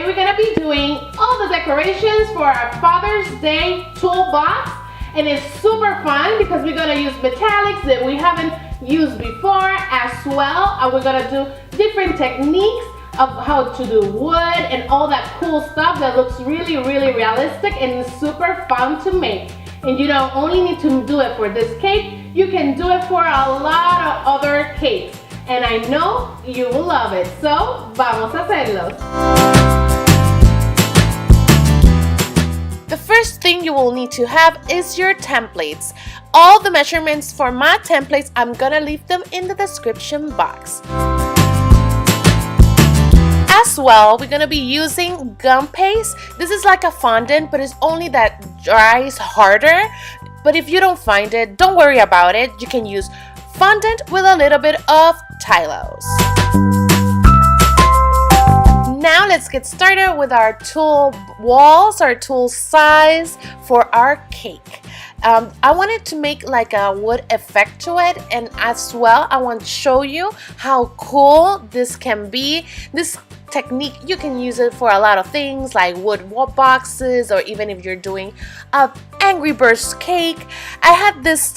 we're gonna be doing all the decorations for our Father's Day toolbox, and it's super fun because we're gonna use metallics that we haven't used before as well, and we're gonna do different techniques of how to do wood and all that cool stuff that looks really realistic and super fun to make. And you don't only need to do it for this cake, you can do it for a lot of other cakes. And I know you will love it. So, vamos a hacerlo. The first thing you will need to have is your templates. All the measurements for my templates, I'm gonna leave them in the description box. As well, we're gonna be using gum paste. This is like a fondant, but it's only that dries harder. But if you don't find it, don't worry about it. You can use fondant with a little bit of Tylose. Now let's get started with our tool walls, our tool size for our cake. I wanted to make like a wood effect to it, and as well I want to show you how cool this can be. This technique, you can use it for a lot of things like wood wall boxes, or even if you're doing a Angry Birds cake. I had this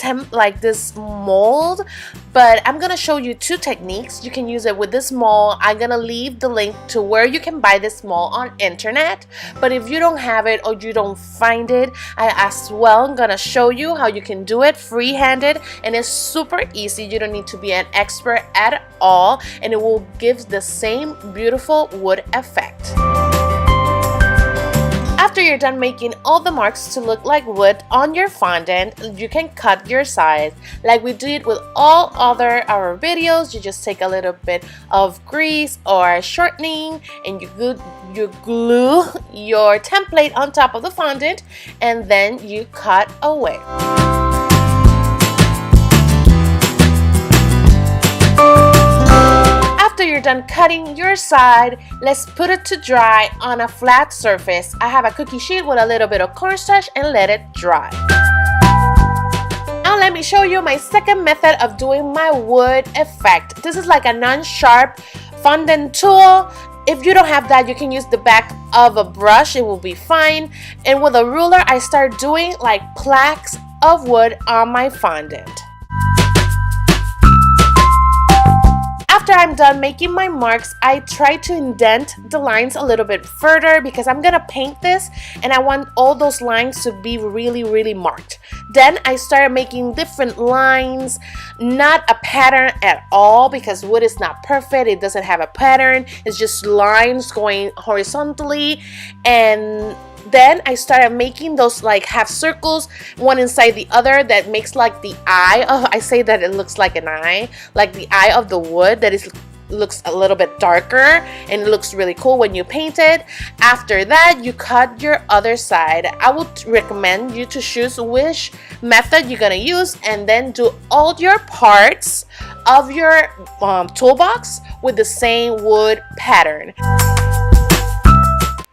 this mold, but I'm gonna show you two techniques. You can use it with this mold. I'm gonna leave the link to where you can buy this mold on internet, but if you don't have it or you don't find it, I as well am gonna show you how you can do it free-handed, and it's super easy. You don't need to be an expert at all, and it will give the same beautiful wood effect. After you're done making all the marks to look like wood on your fondant, you can cut your size. Like we did with all other our videos, you just take a little bit of grease or shortening and you glue your template on top of the fondant, and then you cut away. After you're done cutting your side, let's put it to dry on a flat surface. I have a cookie sheet with a little bit of cornstarch and let it dry. Now let me show you my second method of doing my wood effect. This is like a non-sharp fondant tool. If you don't have that, you can use the back of a brush, it will be fine. And with a ruler, I start doing like plaques of wood on my fondant. After I'm done making my marks, I try to indent the lines a little bit further because I'm gonna paint this and I want all those lines to be really marked. Then I started making different lines, not a pattern at all because wood is not perfect. It doesn't have a pattern. It's just lines going horizontally, and then I started making those like half circles, one inside the other, that makes like the eye. Oh, I say that it looks like an eye, like the eye of the wood that looks a little bit darker, and it looks really cool when you paint it. After that, you cut your other side. I would recommend you to choose which method you're gonna use, and then do all your parts of your toolbox with the same wood pattern.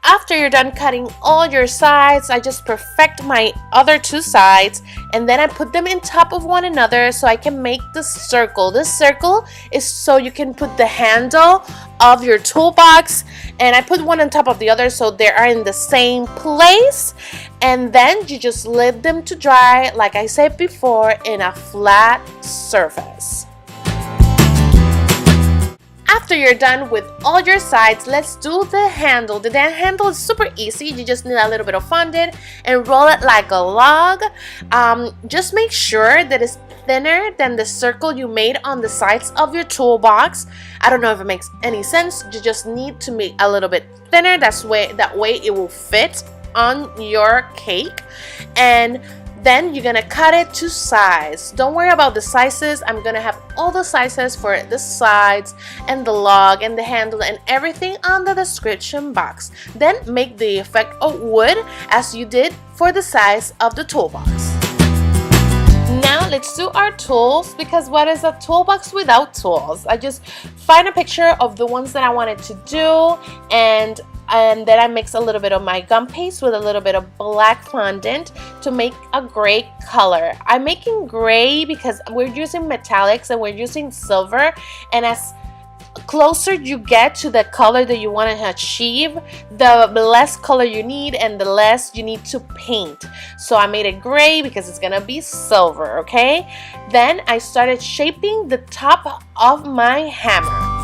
After you're done cutting all your sides, I just perfect my other two sides, and then I put them in top of one another so I can make the circle. This circle is so you can put the handle of your toolbox, and I put one on top of the other so they are in the same place, and then you just leave them to dry, like I said before, in a flat surface. After you're done with all your sides, let's do the handle. The handle is super easy. You just need a little bit of fondant and roll it like a log. Just make sure that it's thinner than the circle you made on the sides of your toolbox. I don't know if it makes any sense. You just need to make a little bit thinner. That way it will fit on your cake. And then you're gonna cut it to size. Don't worry about the sizes. I'm gonna have all the sizes for the sides and the log and the handle and everything on the description box. Then make the effect of wood as you did for the size of the toolbox. Now let's do our tools, because what is a toolbox without tools? I just find a picture of the ones that I wanted to do, and then I mix a little bit of my gum paste with a little bit of black fondant to make a gray color. I'm making gray because we're using metallics and we're using silver, and as closer you get to the color that you want to achieve, the less color you need and the less you need to paint. So I made it gray because it's gonna be silver, okay? Then I started shaping the top of my hammer.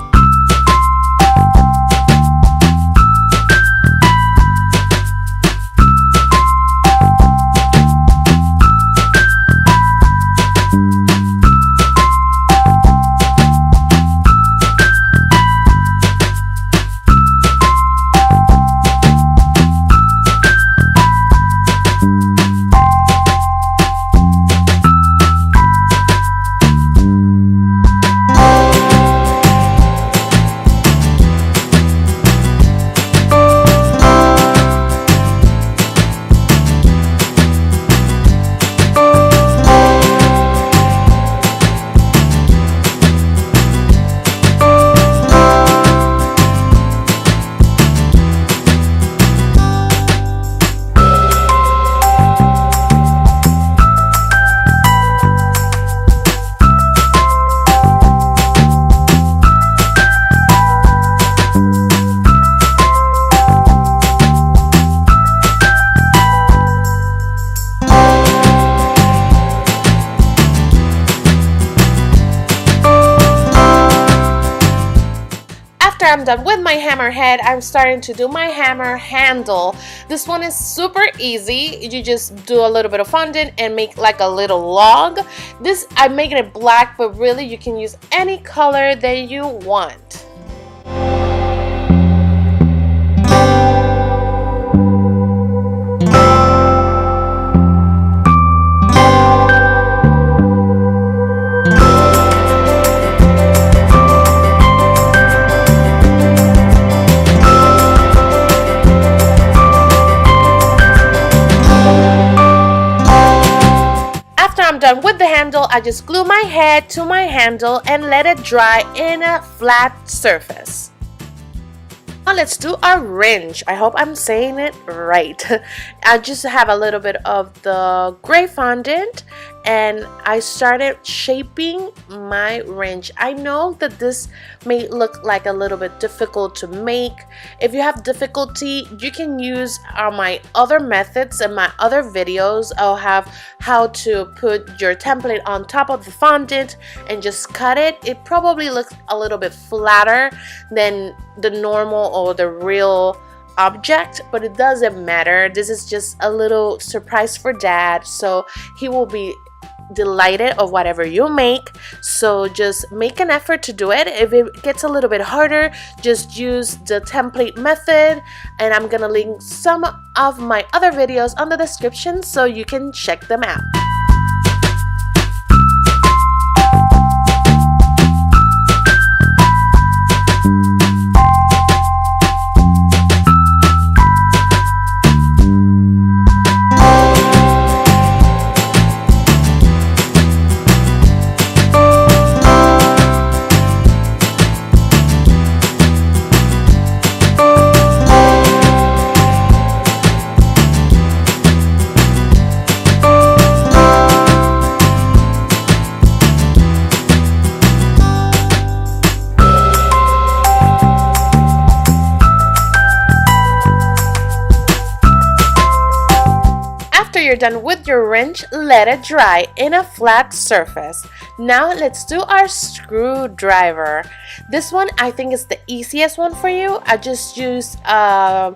After I'm done with my hammer head, I'm starting to do my hammer handle. This one is super easy. You just do a little bit of fondant and make like a little log. This, I'm making it black, but really you can use any color that you want. I'm done with the handle, I just glue my head to my handle and let it dry in a flat surface. Now let's do our wrench. I hope I'm saying it right. I just have a little bit of the gray fondant and I started shaping my wrench. I know that this may look like a little bit difficult to make. If you have difficulty, you can use my other methods and my other videos. I'll have how to put your template on top of the fondant and just cut it. It probably looks a little bit flatter than the normal or the real object, but it doesn't matter. This is just a little surprise for Dad, so he will be delighted of whatever you make. So just make an effort to do it. If it gets a little bit harder, just use the template method, and I'm gonna link some of my other videos on the description so you can check them out. You're done with your wrench, let it dry in a flat surface. Now let's do our screwdriver. This one I think is the easiest one for you. I just use a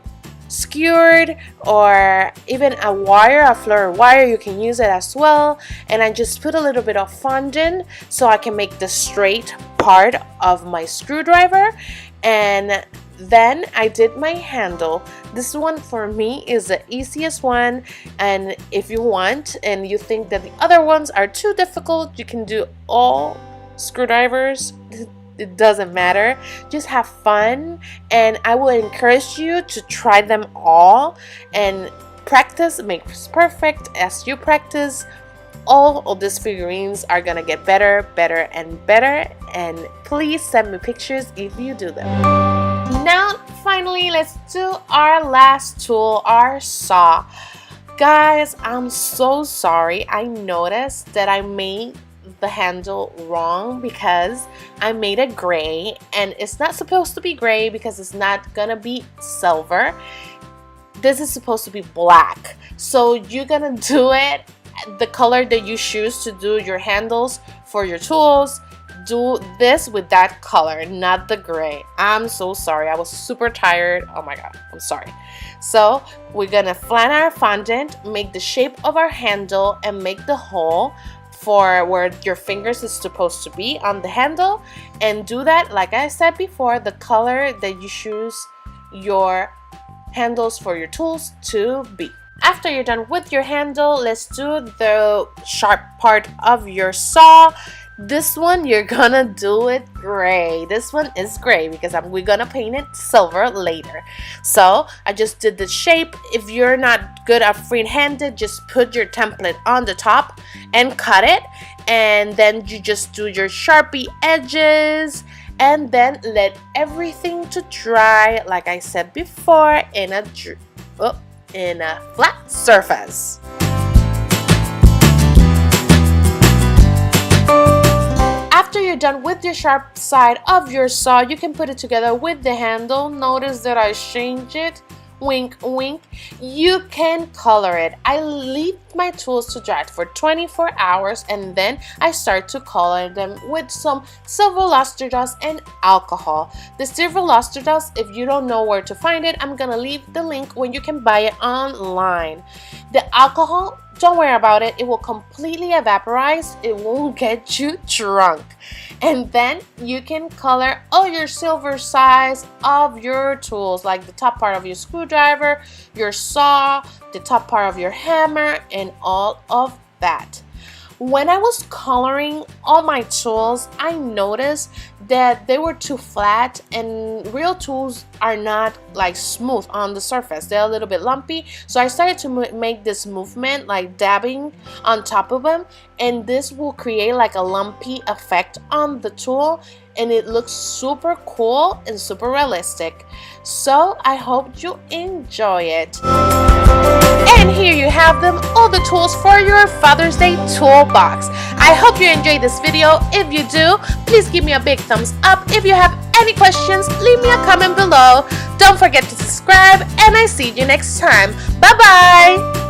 skewered or even a wire, a floor wire, you can use it as well, and I just put a little bit of fondant so I can make the straight part of my screwdriver. And then I did my handle. This one for me is the easiest one, and if you want and you think that the other ones are too difficult, you can do all screwdrivers. It doesn't matter. Just have fun, and I will encourage you to try them all and practice makes perfect. As you practice, all of these figurines are gonna get better, better, and better. And please send me pictures if you do them. Now, finally, let's do our last tool, our saw. Guys, I'm so sorry. I noticed that I made the handle wrong because I made it gray, and it's not supposed to be gray because it's not gonna be silver. This is supposed to be black. So you're gonna do it the color that you choose to do your handles for your tools. Do this with that color, not the gray. I'm so sorry, I was super tired. Oh my god, I'm sorry. So we're gonna flatten our fondant, make the shape of our handle, and make the hole for where your fingers is supposed to be on the handle, and do that, like I said before, the color that you choose your handles for your tools to be. After you're done with your handle, let's do the sharp part of your saw. This one, you're gonna do it gray. This one is gray because we're gonna paint it silver later. So I just did the shape. If you're not good at free-handed, just put your template on the top and cut it, and then you just do your Sharpie edges, and then let everything to dry, like I said before, in a flat surface. After you're done with your sharp side of your saw, you can put it together with the handle. Notice that I change it. Wink, wink. You can color it. I leave my tools to dry for 24 hours, and then I start to color them with some silver luster dust and alcohol. The silver luster dust, if you don't know where to find it, I'm gonna leave the link when you can buy it online. The alcohol, don't worry about it. It will completely evaporize. It won't get you drunk. And then you can color all your silver sides of your tools, like the top part of your screwdriver, your saw, the top part of your hammer, and all of that. When I was coloring all my tools, I noticed that they were too flat, and real tools are not like smooth on the surface. They're a little bit lumpy. So I started to make this movement, like dabbing on top of them, and this will create like a lumpy effect on the tool, and it looks super cool and super realistic. So I hope you enjoy it. And here you have them, all the tools for your Father's Day toolbox. I hope you enjoyed this video. If you do, please give me a big thumbs up. If you have any questions, leave me a comment below. Don't forget to subscribe, and I see you next time. Bye bye.